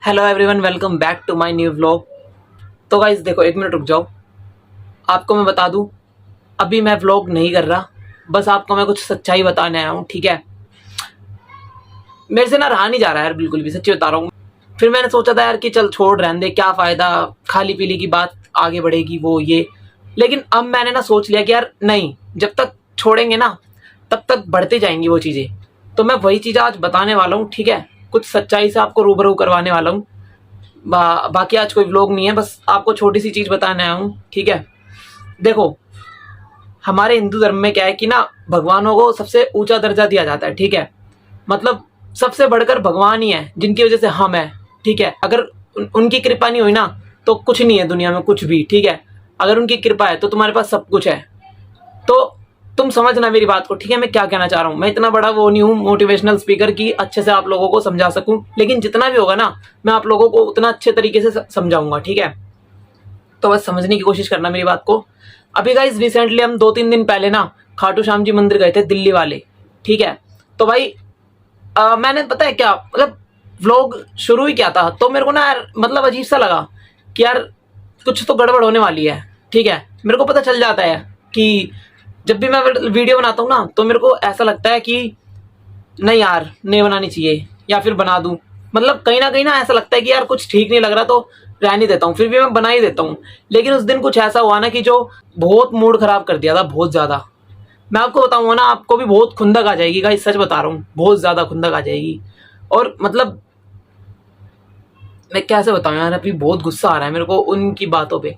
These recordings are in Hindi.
Hello everyone, welcome back to my new vlog. तो गाइस देखो, एक मिनट रुक जाओ। आपको मैं बता दूं, अभी मैं व्लॉग नहीं कर रहा, बस आपको मैं कुछ सच्चाई बताने आया हूँ। ठीक है, मेरे से ना रहा नहीं जा रहा है यार, बिल्कुल भी सच्ची बता रहा हूँ। फिर मैंने सोचा था यार कि चल छोड़, रहने दे, क्या फ़ायदा, खाली पीली की बात आगे बढ़ेगी वो ये। लेकिन अब मैंने ना सोच लिया कि यार नहीं, जब तक छोड़ेंगे ना तब तक बढ़ते जाएंगी वो चीज़ें। तो मैं वही चीज़ आज बताने वाला हूँ। ठीक है, कुछ सच्चाई से आपको रूबरू करवाने वाला हूँ। बाकी आज कोई व्लॉग नहीं है, बस आपको छोटी सी चीज़ बताने आया हूँ। ठीक है, देखो, हमारे हिंदू धर्म में क्या है कि ना भगवानों को सबसे ऊंचा दर्जा दिया जाता है। ठीक है, मतलब सबसे बढ़कर भगवान ही है जिनकी वजह से हम हैं। ठीक है, अगर उनकी कृपा नहीं हुई ना तो कुछ नहीं है दुनिया में, कुछ भी। ठीक है, अगर उनकी कृपा है तो तुम्हारे पास सब कुछ है। तो तुम समझना मेरी बात को। ठीक है, मैं क्या कहना चाह रहा हूँ, मैं इतना बड़ा वो नहीं हूँ मोटिवेशनल स्पीकर की अच्छे से आप लोगों को समझा सकूं, लेकिन जितना भी होगा ना मैं आप लोगों को उतना अच्छे तरीके से समझाऊंगा। ठीक है, तो बस समझने की कोशिश करना मेरी बात को। अभी गाइज रिसेंटली हम 2-3 दिन पहले ना खाटू श्याम जी मंदिर गए थे, दिल्ली वाले। ठीक है, तो भाई मैंने पता है क्या, मतलब व्लॉग शुरू ही किया था तो मेरे को ना यार मतलब अजीब सा लगा कि यार कुछ तो गड़बड़ होने वाली है। ठीक है, मेरे को पता चल जाता है कि जब भी मैं वीडियो बनाता हूँ ना तो मेरे को ऐसा लगता है कि नहीं यार, नहीं बनानी चाहिए, या फिर बना दूं। मतलब कहीं ना ऐसा लगता है कि यार कुछ ठीक नहीं लग रहा तो रहने देता हूँ, फिर भी मैं बना ही देता हूँ। लेकिन उस दिन कुछ ऐसा हुआ ना कि जो बहुत मूड खराब कर दिया था, बहुत ज़्यादा। मैं आपको बताऊंगा ना, आपको भी बहुत खुंदक आ जाएगी गाइस, सच बता रहा हूँ, बहुत ज़्यादा खुंदक आ जाएगी। और मतलब मैं कैसे बताऊँ यार, अभी बहुत गुस्सा आ रहा है मेरे को उनकी बातों पे।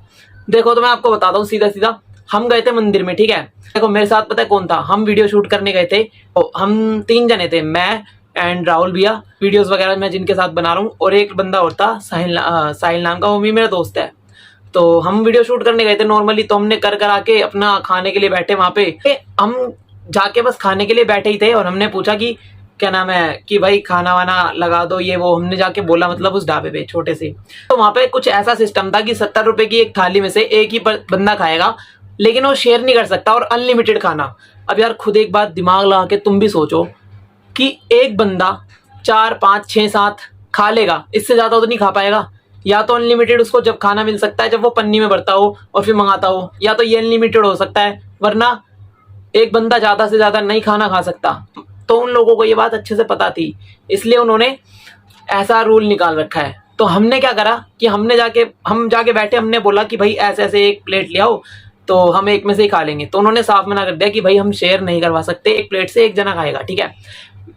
देखो, तो मैं आपको बताता हूँ सीधा सीधा। हम गए थे मंदिर में। ठीक है, देखो मेरे साथ पता है कौन था, हम वीडियो शूट करने गए थे। तो हम 3 जने थे, मैं एंड राहुल भैया, वीडियोस वगैरह मैं जिनके साथ बना रहा हूँ, और एक बंदा और था साहिल नाम का, वो भी मेरा दोस्त है। तो हम वीडियो शूट करने गए थे नॉर्मली, तो हमने कर आके अपना खाने के लिए बैठे वहां पे। हम जाके बस खाने के लिए बैठे ही थे और हमने पूछा कि क्या नाम है, कि भाई खाना वाना लगा दो, ये वो हमने जाके बोला, मतलब उस ढाबे पे छोटे से। तो वहां पे कुछ ऐसा सिस्टम था कि 70 रुपए की एक थाली में से एक ही बंदा खाएगा, लेकिन वो शेयर नहीं कर सकता, और अनलिमिटेड खाना। अब यार खुद एक बात दिमाग लगा के तुम भी सोचो कि एक बंदा 4, 5, 6, 7 खा लेगा, इससे ज्यादा तो नहीं खा पाएगा। या तो अनलिमिटेड उसको जब खाना मिल सकता है जब वो पन्नी में भरता हो और फिर मंगाता हो, या तो ये अनलिमिटेड हो सकता है, वरना एक बंदा ज्यादा से ज्यादा नहीं खाना खा सकता। तो उन लोगों को ये बात अच्छे से पता थी, इसलिए उन्होंने ऐसा रूल निकाल रखा है। तो हमने क्या करा कि हम जाके बैठे, हमने बोला कि भाई ऐसे ऐसे एक प्लेट ले आओ, तो हम एक में से ही खा लेंगे। तो उन्होंने साफ मना कर दिया कि भाई हम शेयर नहीं करवा सकते, एक प्लेट से एक जना खाएगा। ठीक है,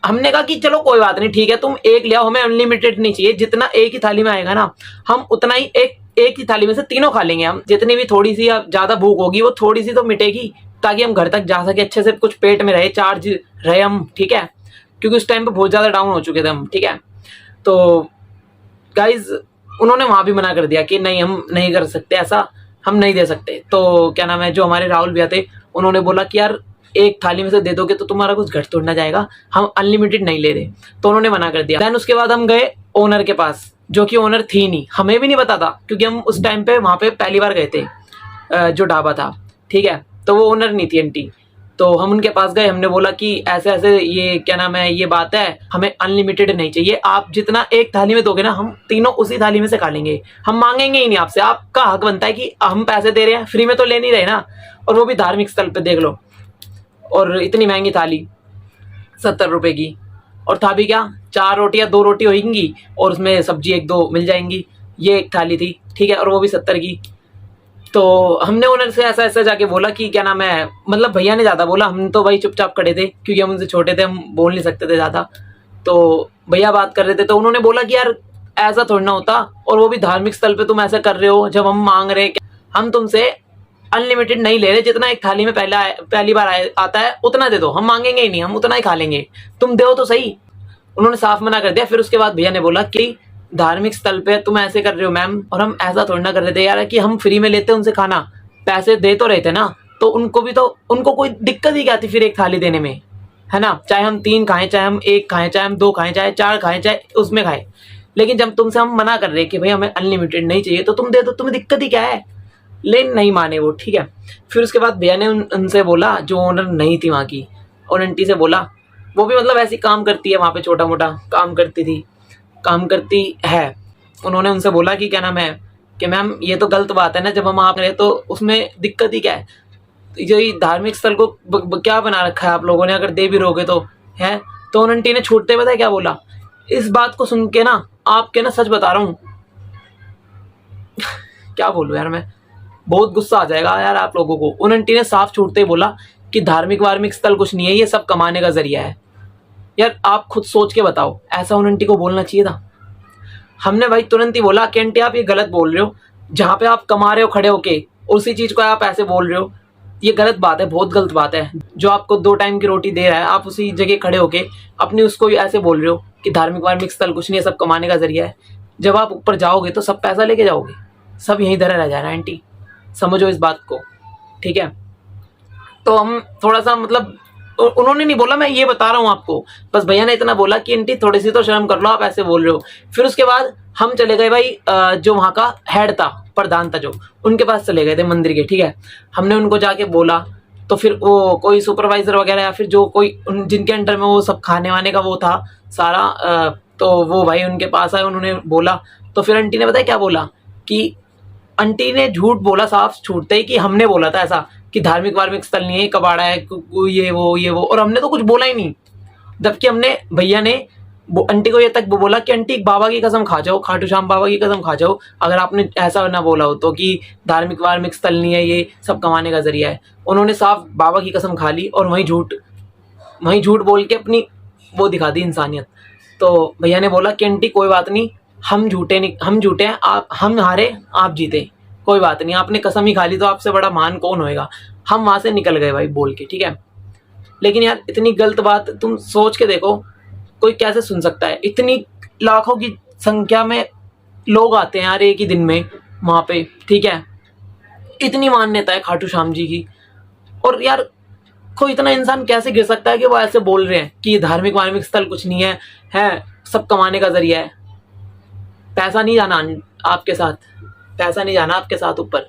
हमने कहा कि चलो कोई बात नहीं, ठीक है, तुम एक ले आओ, हमें अनलिमिटेड नहीं चाहिए, जितना एक ही थाली में आएगा ना हम उतना ही एक ही थाली में से तीनों खा लेंगे। हम जितनी भी थोड़ी सी ज्यादा भूख होगी वो थोड़ी सी तो मिटेगी, ताकि हम घर तक जा सके अच्छे से, कुछ पेट में रहे, चार्ज रहे हम। ठीक है, क्योंकि उस टाइम पे बहुत ज्यादा डाउन हो चुके थे हम। ठीक है, तो गाइज उन्होंने वहां भी मना कर दिया कि नहीं, हम नहीं कर सकते ऐसा, हम नहीं दे सकते। तो क्या नाम है, जो हमारे राहुल भैया थे उन्होंने बोला कि यार एक थाली में से दे दोगे तो तुम्हारा कुछ घट तोड़ना जाएगा, हम अनलिमिटेड नहीं ले रहे। तो उन्होंने मना कर दिया। देन उसके बाद हम गए ओनर के पास, जो कि ओनर थी नहीं, हमें भी नहीं पता था क्योंकि हम उस टाइम पे वहां पे पहली बार गए थे, जो ढाबा था। ठीक है, तो वो ओनर नहीं थी, आंटी। तो हम उनके पास गए, हमने बोला कि ऐसे ऐसे ये क्या नाम है, ये बात है, हमें अनलिमिटेड नहीं चाहिए, आप जितना एक थाली में दोगे ना हम तीनों उसी थाली में से खा लेंगे, हम मांगेंगे ही नहीं आपसे, आपका हक बनता है कि हम पैसे दे रहे हैं, फ्री में तो ले नहीं रहे ना, और वो भी धार्मिक स्थल पे देख लो, और इतनी महंगी थाली 70 रुपए की। और था भी क्या, 4 रोटियां 2 रोटी होंगी और उसमें सब्जी 1-2 मिल जाएंगी, ये एक थाली थी। ठीक है, और वो भी 70 की। तो हमने ओनर से ऐसा ऐसा जाके बोला कि क्या नाम है, मतलब भैया ने ज्यादा बोला, हम तो भाई चुपचाप खड़े थे क्योंकि हम उनसे छोटे थे, हम बोल नहीं सकते थे ज्यादा। तो भैया बात कर रहे थे, तो उन्होंने बोला कि यार ऐसा थोड़ी ना होता, और वो भी धार्मिक स्थल पे तुम ऐसा कर रहे हो, जब हम मांग रहे हैं, हम तुमसे अनलिमिटेड नहीं ले रहे, जितना एक थाली में पहली बार आता है उतना दे दो, हम मांगेंगे ही नहीं, हम उतना ही खा लेंगे, तुम दो तो सही। उन्होंने साफ मना कर दिया। फिर उसके बाद भैया ने बोला कि धार्मिक स्थल पे तुम ऐसे कर रहे हो मैम, और हम ऐसा थोड़ी ना कर रहे थे यार कि हम फ्री में लेते उनसे खाना, पैसे दे तो रहे थे ना, तो उनको भी तो, उनको कोई दिक्कत ही क्या थी फिर एक थाली देने में, है ना, चाहे हम 3 खाएं, चाहे हम 1 खाएं, चाहे हम 2 खाएं, चाहे 4 खाएं, चाहे उसमें खाएं। लेकिन जब तुमसे हम मना कर रहे हैं कि भाई हमें अनलिमिटेड नहीं चाहिए, तो तुम दे दो, तुम्हें दिक्कत ही क्या है। लेकिन नहीं माने वो। ठीक है, फिर उसके बाद भैया ने उनसे बोला, जो ओनर नहीं थी वहाँ की, और आंटी से बोला, वो भी मतलब ऐसी काम करती है वहाँ पे, छोटा मोटा काम करती थी, काम करती है। उन्होंने उनसे बोला कि क्या नाम है कि मैम ये तो गलत बात है ना, जब हम आप रहे तो उसमें दिक्कत ही क्या है, जो ये धार्मिक स्थल को क्या बना रखा है आप लोगों ने, अगर दे भी रहोगे तो है। तो उन आंटी ने छूटते पता है क्या बोला, इस बात को सुन के ना आपके ना सच बता रहा हूँ क्या बोलूँ यार, मैं बहुत गुस्सा आ जाएगा यार आप लोगों को। उन आंटी ने साफ छूटते ही बोला कि धार्मिक वार्मिक स्थल कुछ नहीं है, ये सब कमाने का जरिया है। यार आप खुद सोच के बताओ, ऐसा उन आंटी को बोलना चाहिए था? हमने भाई तुरंत ही बोला कि आंटी आप ये गलत बोल रहे हो, जहाँ पे आप कमा रहे हो खड़े होके उसी चीज को आप ऐसे बोल रहे हो, ये गलत बात है, बहुत गलत बात है। जो आपको 2 टाइम की रोटी दे रहा है आप उसी जगह खड़े होके अपनी उसको ऐसे बोल रहे हो कि धार्मिक वार्मिक स्थल कुछ नहीं है, सब कमाने का जरिया है। जब आप ऊपर जाओगे तो सब पैसा लेके जाओगे, सब यहीं धरा रह जाना। आंटी समझो इस बात को, ठीक है? तो हम थोड़ा सा मतलब उन्होंने नहीं बोला, मैं ये बता रहा हूँ आपको, बस भैया ने इतना बोला कि आंटी थोड़ी सी तो शर्म कर लो, आप ऐसे बोल रहे हो। फिर उसके बाद हम चले गए भाई जो वहाँ का हेड था, प्रधान था जो, उनके पास चले गए थे मंदिर के, ठीक है? हमने उनको जाके बोला, तो फिर वो कोई सुपरवाइजर वगैरह या फिर जो कोई जिनके अंडर में वो सब खाने वाने का वो था सारा, तो वो भाई उनके पास आए, उन्होंने बोला। तो फिर आंटी ने बताया क्या बोला कि आंटी ने झूठ बोला, साफ छूटते ही कि हमने बोला था ऐसा कि धार्मिक वार्मिक स्थल नहीं है, कबाड़ा है, ये वो, और हमने तो कुछ बोला ही नहीं। जबकि हमने भैया ने आंटी को ये तक बोला कि आंटी बाबा की कसम खा जाओ, खाटू श्याम बाबा की कसम खा जाओ, अगर आपने ऐसा ना बोला हो तो कि धार्मिक वार्मिक स्थल नहीं है, ये सब कमाने का जरिया है। उन्होंने साफ बाबा की कसम खा ली और वहीं झूठ बोल के अपनी वो दिखा दी इंसानियत। तो भैया ने बोला कि आंटी कोई बात नहीं, हम झूठे नहीं, हम झूठे हैं, हम हारे आप जीते, कोई बात नहीं, आपने कसम ही खा ली तो आपसे बड़ा महान कौन होएगा। हम वहां से निकल गए भाई बोल के, ठीक है? लेकिन यार इतनी गलत बात तुम सोच के देखो, कोई कैसे सुन सकता है? इतनी लाखों की संख्या में लोग आते हैं यार एक ही दिन में वहां पे, ठीक है? इतनी मान्यता है खाटू श्याम जी की, और यार कोई इतना इंसान कैसे गिर सकता है कि वो ऐसे बोल रहे हैं कि ये धार्मिक वार्मिक स्थल कुछ नहीं है सब कमाने का जरिया है। पैसा नहीं जाना आपके साथ, पैसा नहीं जाना आपके साथ ऊपर,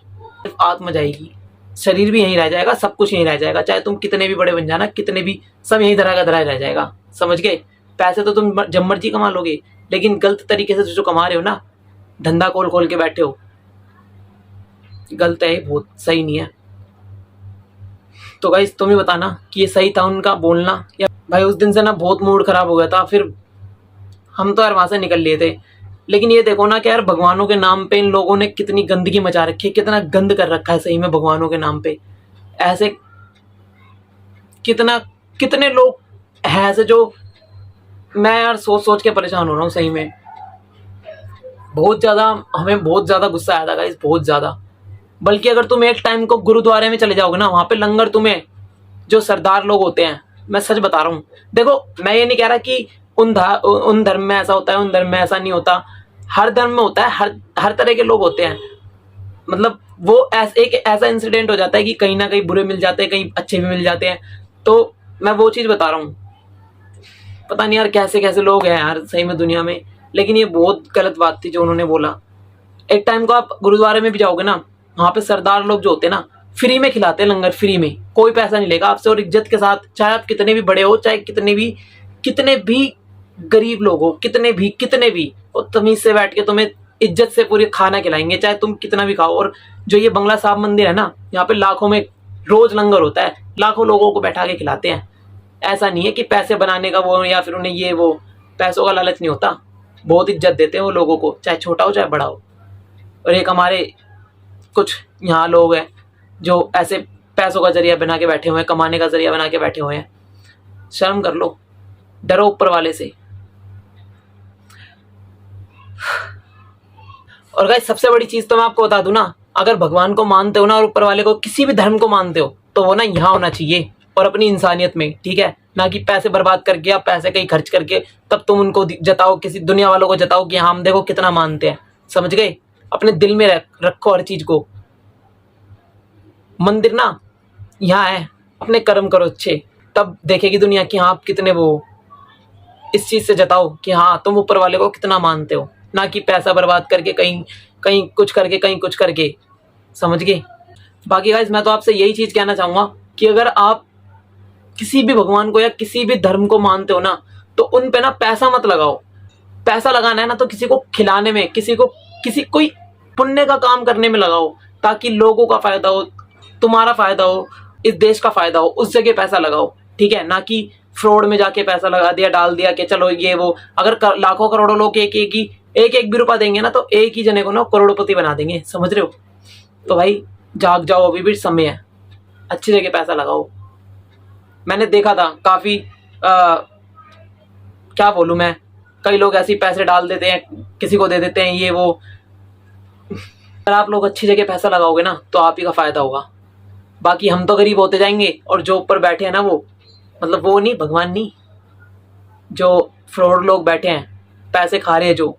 सिर्फ आत्मा जाएगी, शरीर भी यहीं रह जाएगा, सब कुछ यहीं रह जाएगा, चाहे तुम कितने भी बड़े बन जाना, कितने भी, सब यहीं धरा का धरा रह जाएगा, समझ गए? पैसे तो तुम जब मर्जी कमा लोगे, लेकिन गलत तरीके से जो कमा रहे हो ना, धंधा खोल खोल के बैठे हो, गलत है, बहुत सही नहीं है। तो गाइस तुम ही बताना कि ये सही था उनका बोलना, या भाई उस दिन से ना बहुत मूड खराब हो गया था। फिर हम तो यार वहां से निकल लिए थे, लेकिन ये देखो ना कि यार भगवानों के नाम पे इन लोगों ने कितनी गंदगी मचा रखी है, कितना गंद कर रखा है सही में भगवानों के नाम पे। ऐसे कितने लोग हैं ऐसे, जो मैं यार सोच सोच के परेशान हो रहा हूँ सही में। बहुत ज्यादा हमें बहुत ज्यादा गुस्सा आया था गाइस, बहुत ज्यादा। बल्कि अगर तुम एक टाइम को गुरुद्वारे में चले जाओगे ना, वहां पे लंगर तुम्हें जो सरदार लोग होते हैं, मैं सच बता रहा हूँ, देखो मैं ये नहीं कह रहा कि उन धर्म में ऐसा होता है, उन धर्म में ऐसा नहीं होता, हर धर्म में होता है, हर तरह के लोग होते हैं। मतलब वो एक ऐसा इंसिडेंट हो जाता है कि कहीं ना कहीं बुरे मिल जाते हैं, कहीं अच्छे भी मिल जाते हैं। तो मैं वो चीज बता रहा हूँ, पता नहीं यार कैसे कैसे लोग हैं यार सही में दुनिया में। लेकिन ये बहुत गलत बात थी जो उन्होंने बोला। एक टाइम को आप गुरुद्वारे में भी जाओगे ना, वहां पे सरदार लोग जो होते हैं ना, फ्री में खिलाते हैं लंगर, फ्री में, कोई पैसा नहीं लेगा आपसे, और इज्जत के साथ, चाहे आप कितने भी बड़े हो, चाहे कितने भी गरीब लोग हो, कितने भी, और तमीज से बैठ के तुम्हें इज्जत से पूरे खाना खिलाएंगे, चाहे तुम कितना भी खाओ। और जो ये बंगला साहब मंदिर है ना, यहाँ पे लाखों में रोज लंगर होता है, लाखों लोगों को बैठा के खिलाते हैं। ऐसा नहीं है कि पैसे बनाने का वो, या फिर उन्हें ये वो, पैसों का लालच नहीं होता, बहुत इज्जत देते हैं वो लोगों को, चाहे छोटा हो चाहे बड़ा हो। और एक हमारे कुछ यहाँ लोग हैं जो ऐसे पैसों का जरिया बना के बैठे हुए हैं, कमाने का जरिया बना के बैठे हुए हैं। शर्म कर लो, डरो ऊपर वाले से। और गाइस सबसे बड़ी चीज तो मैं आपको बता दूं ना, अगर भगवान को मानते हो ना और ऊपर वाले को, किसी भी धर्म को मानते हो, तो वो ना यहाँ होना चाहिए और अपनी इंसानियत में, ठीक है? ना कि पैसे बर्बाद करके या पैसे कहीं खर्च करके तब तुम उनको जताओ, किसी दुनिया वालों को जताओ कि हाँ हम देखो कितना मानते हैं, समझ गए? अपने दिल में रखो हर चीज को। मंदिर ना यहाँ है, अपने कर्म करो अच्छे, तब देखेगी दुनिया कि हाँ आप कितने वो, इस चीज से जताओ कि हाँ तुम ऊपर वाले को कितना मानते हो, ना कि पैसा बर्बाद करके कहीं कुछ करके, समझ गए? बाकी गाइस मैं तो आपसे यही चीज कहना चाहूंगा कि अगर आप किसी भी भगवान को या किसी भी धर्म को मानते हो ना, तो उन पे ना पैसा मत लगाओ, पैसा लगाना है ना तो किसी को खिलाने में, किसी कोई पुण्य का काम करने में लगाओ, ताकि लोगों का फायदा हो, तुम्हारा फायदा हो, इस देश का फायदा हो, उस जगह पैसा लगाओ, ठीक है। ना कि फ्रॉड में जाके पैसा लगा दिया, डाल दिया कि चलो ये वो। अगर लाखों करोड़ों लोग एक भी रुपया देंगे ना तो एक ही जने को ना करोड़पति बना देंगे, समझ रहे हो। तो भाई जाग जाओ, अभी भी समय है, अच्छी जगह पैसा लगाओ। मैंने देखा था काफी क्या बोलूं मैं, कई लोग ऐसे ही पैसे डाल देते हैं, किसी को दे देते हैं ये वो। अगर आप लोग अच्छी जगह पैसा लगाओगे ना तो आप ही का फायदा होगा। बाकी हम तो गरीब होते जाएंगे, और जो ऊपर बैठे हैं ना वो, मतलब वो नहीं, भगवान नहीं, जो फ्रॉड लोग बैठे हैं, पैसे खा रहे हैं, जो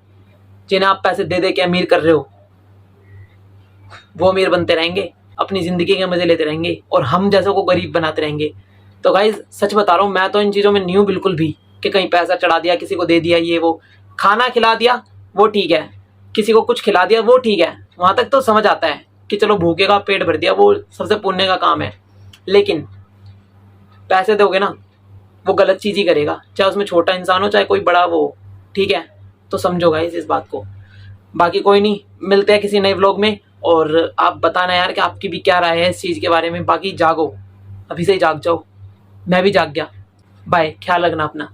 जिन्हें आप पैसे दे दे के अमीर कर रहे हो, वो अमीर बनते रहेंगे, अपनी जिंदगी के मजे लेते रहेंगे, और हम जैसों को गरीब बनाते रहेंगे। तो गाइस सच बता रहा हूँ, मैं तो इन चीज़ों में नहीं हूँ बिल्कुल भी, कि कहीं पैसा चढ़ा दिया, किसी को दे दिया ये वो। खाना खिला दिया वो ठीक है, किसी को कुछ खिला दिया वो ठीक है, वहाँ तक तो समझ आता है कि चलो भूखे का पेट भर दिया, वो सबसे पुण्य का काम है। लेकिन पैसे दोगे ना, वो गलत चीज़ ही करेगा, चाहे उसमें छोटा इंसान हो चाहे कोई बड़ा वो, ठीक है। तो समझो गाइस इस बात को। बाकी कोई नहीं, मिलते हैं किसी नए व्लॉग में, और आप बताना यार कि आपकी भी क्या राय है इस चीज़ के बारे में। बाकी जागो, अभी से ही जाग जाओ, मैं भी जाग गया। बाय, ख्याल रखना अपना।